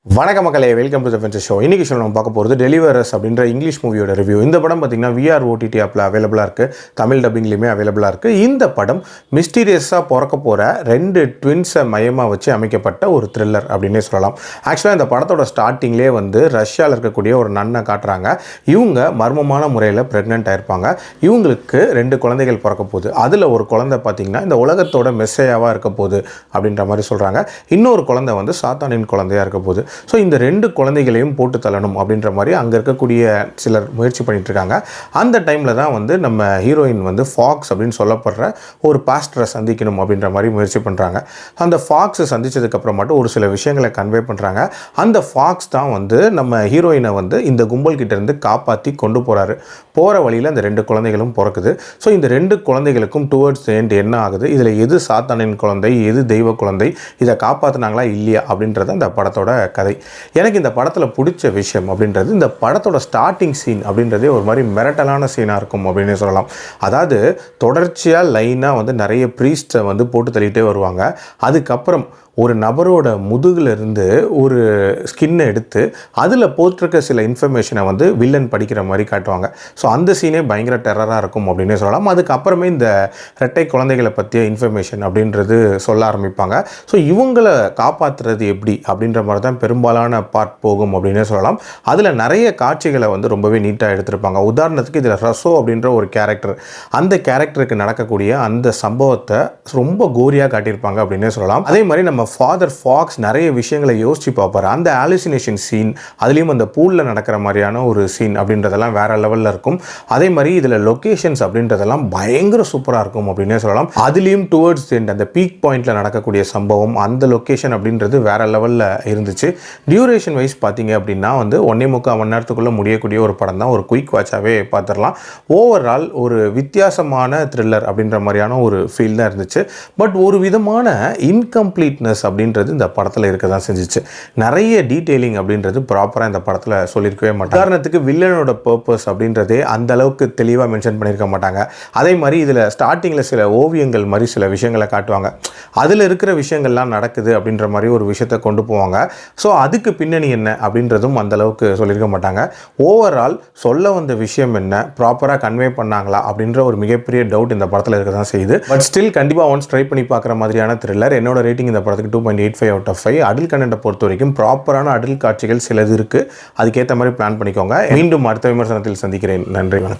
வணக்க மக்களே, welcome to the ஃபென்சர் show. இன்னைக்கு ஷோ நம்ம பார்க்க போகிறது டெலிவரர்ஸ் அப்படின்ற இங்கிலீஷ் மூவியோட ரிவ்யூ. இந்த படம் பார்த்தீங்கன்னா VR OTT ஆப்பில் அவைலபிளாக இருக்குது, தமிழ் டப்பிங்லேயுமே அவைலபிளாக இருக்குது. இந்த படம் மிஸ்டீரியஸாக பிறக்க போகிற ரெண்டு ட்வின்ஸை மையமாக வச்சு அமைக்கப்பட்ட ஒரு த்ரில்லர் அப்படின்னே சொல்லலாம். ஆக்சுவலாக இந்த படத்தோட ஸ்டார்டிங்லேயே ரஷ்யாவில் இருக்கக்கூடிய ஒரு நன்னை காட்டுறாங்க. இவங்க மர்மமான முறையில் ப்ரெக்னென்ட் ஆயிருப்பாங்க. இவங்களுக்கு ரெண்டு குழந்தைகள் பிறக்க போகுது. அதில் ஒரு குழந்தை பார்த்தீங்கன்னா இந்த உலகத்தோட மெஸ்ஸையாவாக இருக்க போகுது அப்படின்ற மாதிரி சொல்கிறாங்க. இன்னொரு குழந்தை சாத்தானின் குழந்தையாக இருக்க போகுது. ஸோ இந்த ரெண்டு குழந்தைகளையும் போட்டு தள்ளணும் அப்படின்ற மாதிரி அங்கே இருக்கக்கூடிய சிலர் முயற்சி பண்ணிட்டு இருக்காங்க. அந்த டைமில் தான் நம்ம ஹீரோயின் ஃபாக்ஸ் அப்படின்னு சொல்லப்படுற ஒரு பாஸ்டரை சந்திக்கணும் அப்படின்ற மாதிரி முயற்சி பண்ணுறாங்க. அந்த ஃபாக்ஸை சந்தித்ததுக்கப்புறமாட்டு ஒரு சில விஷயங்களை கன்வே பண்ணுறாங்க. அந்த ஃபாக்ஸ் தான் நம்ம ஹீரோயினை இந்த கும்பல்கிட்டேருந்து காப்பாற்றி கொண்டு போகிறாரு. போகிற வழியில் அந்த ரெண்டு குழந்தைகளும் பிறக்குது. ஸோ இந்த ரெண்டு குழந்தைகளுக்கும் டுவர்ட்ஸ் எண்ட் என்ன ஆகுது, இதில் எது சாத்தானின் குழந்தை, எது தெய்வ குழந்தை, இதை காப்பாற்றினாங்களா இல்லையா அப்படின்றது அந்த படத்தோட கதை. எனக்கு இந்த படத்தில் பிடிச்ச விஷயம் அப்படின்றது இந்த படத்தோட ஸ்டார்டிங் சீன் அப்படின்றதே ஒரு மாதிரி மிரட்டலான சீனாக இருக்கும் அப்படின்னு சொல்லலாம். அதாவது தொடர்ச்சியாக லைனாக நிறைய ப்ரீஸ்ட்டை போட்டு தள்ளிகிட்டே வருவாங்க. அதுக்கப்புறம் ஒரு நபரோட முதுகிலிருந்து ஒரு ஸ்கின்னை எடுத்து அதில் போட்டிருக்க சில இன்ஃபர்மேஷனை வில்லன் படிக்கிற மாதிரி காட்டுவாங்க. ஸோ அந்த சீனே பயங்கர டெரராக இருக்கும் அப்படின்னே சொல்லலாம். அதுக்கப்புறமே இந்த ரெட்டை குழந்தைகளை பற்றிய இன்ஃபர்மேஷன் அப்படின்றது சொல்ல ஆரம்பிப்பாங்க. ஸோ இவங்களை காப்பாற்றுறது எப்படி அப்படின்ற மாதிரி தான் பெரும்பாலான பார்ட் போகும் அப்படின்னே சொல்லலாம். அதில் நிறைய காட்சிகளை ரொம்பவே நீட்டாக எடுத்திருப்பாங்க. உதாரணத்துக்கு இதில் ரசோ அப்படின்ற ஒரு கேரக்டர், அந்த கேரக்டருக்கு நடக்கக்கூடிய அந்த சம்பவத்தை ரொம்ப கோரியாக காட்டியிருப்பாங்க அப்படின்னே சொல்லலாம். அதே மாதிரி நம்ம ஃபாதர் ஃபாக்ஸ் நிறைய விஷயங்களை யோசிச்சு பார்ப்பார். அந்த ஆலுசினேஷன் சீன், அதுலேயும் அந்த பூலில் நடக்கிற மாதிரியான ஒரு சீன் அப்படின்றதெல்லாம் வேற லெவலில் இருக்கும். அதே மாதிரி இதில் லொக்கேஷன்ஸ் அப்படின்றதெல்லாம் பயங்கர சூப்பராக இருக்கும் அப்படின்னே சொல்லலாம். அதுலேயும் டுவர்ட்ஸ் எண்ட் அந்த பீக் பாயிண்டில் நடக்கக்கூடிய சம்பவம், அந்த லொக்கேஷன் அப்படின்றது வேற லெவலில் இருந்துச்சு. டியூரேஷன் வைஸ் பார்த்தீங்க அப்படின்னா 1.25 மணி நேரத்துக்குள்ளே முடியக்கூடிய ஒரு படம் தான். ஒரு குயிக் வாட்சாகவே பார்த்துடலாம். ஓவரால் ஒரு வித்தியாசமான த்ரில்லர் அப்படின்ற மாதிரியான ஒரு ஃபீல் தான் இருந்துச்சு. பட் ஒரு விதமான இன்கம்ப்ளீட்னஸ் அப்படின்றது இந்த படத்தில் இருக்க தான் செஞ்சிச்சு. நிறைய டீட்டெயிலிங் அப்படின்றது ப்ராப்பராக இந்த படத்தில் சொல்லியிருக்கவே மாட்டாங்க. உதாரணத்துக்கு வில்லனோட பர்பஸ் அப்படின்றதே அந்த அளவுக்கு தெளிவாக மென்ஷன் பண்ணியிருக்க மாட்டாங்க. அதே மாதிரி இதில் ஸ்டார்டிங்கில் சில ஓவியங்கள் மாதிரி சில விஷயங்களை காட்டுவாங்க. அதில் இருக்கிற விஷயங்கள்லாம் நடக்குது அப்படின்ற மாதிரி ஒரு விஷயத்தை கொண்டு போவாங்க. ஸோ அதுக்கு பின்னணி என்ன அப்படின்றதும் அந்த அளவுக்கு சொல்லியிருக்க மாட்டாங்க. ஓவரால் சொல்ல வந்த விஷயம் என்ன, ப்ராப்பராக கன்வே பண்ணாங்களா அப்படின்ற ஒரு மிகப்பெரிய டவுட் இந்த படத்தில் இருக்க தான் செய்யுது. பட் ஸ்டில் கண்டிப்பாக ஒன்ஸ் ட்ரை பண்ணி பார்க்குற மாதிரியான த்ரில்லர். என்னோட ரேட்டிங் இந்த படத்துக்கு 2.85 out of 5. அடல்ட் கண்டென்ட்டை பொறுத்த வரைக்கும் ப்ராப்பரான அடல்ட் காட்சிகள் சிலது இருக்குது. அதுக்கேற்ற மாதிரி பிளான் பண்ணிக்கோங்க. மீண்டும் அடுத்த விமர்சனத்தில் சந்திக்கிறேன். நன்றி, வணக்கம்.